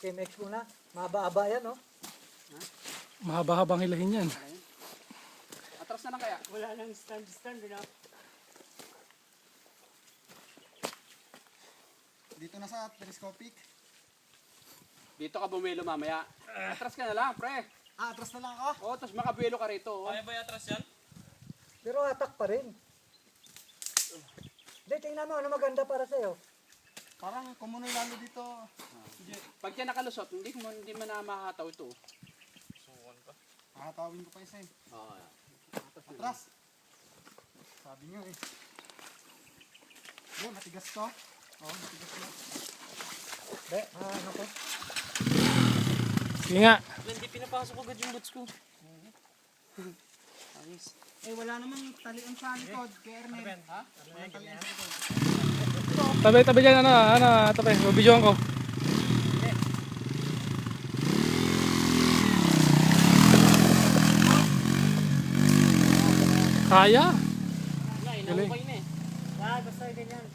KMX muna. Mahaba-haba yan, no? Mahaba-habang hilahin yan. Atras na lang kaya. Wala nang stand, no? Dito na sa telescopic. Dito ka bumelo mamaya. Atras ka na lang, pre. Atras na lang ako. Oo, tapos makabuelo ka rito. Oh. Kaya ba atras yan? Pero atak pa rin. Hindi, tingnan mo, ano maganda para sa'yo? Parang kumunoy lalo dito. Pag yan nakalusot, hindi mo na makakataw ito. Suwan pa. Kakatawin ko pa isa eh. Oo. Atras. Sabi nyo eh. Matigas to. Oo, matigas to. Be, ano ko? Sige nga. Hindi pinapasok agad yung boots ko. Ayos. Eh wala namang talian sa likod. Kaya Ernel. Ha? Walang talian sa likod. Tabi dyan, tabi. Mabidyoan ko. Kaya. Wala, inahukay na eh. Ah, basta ganyan.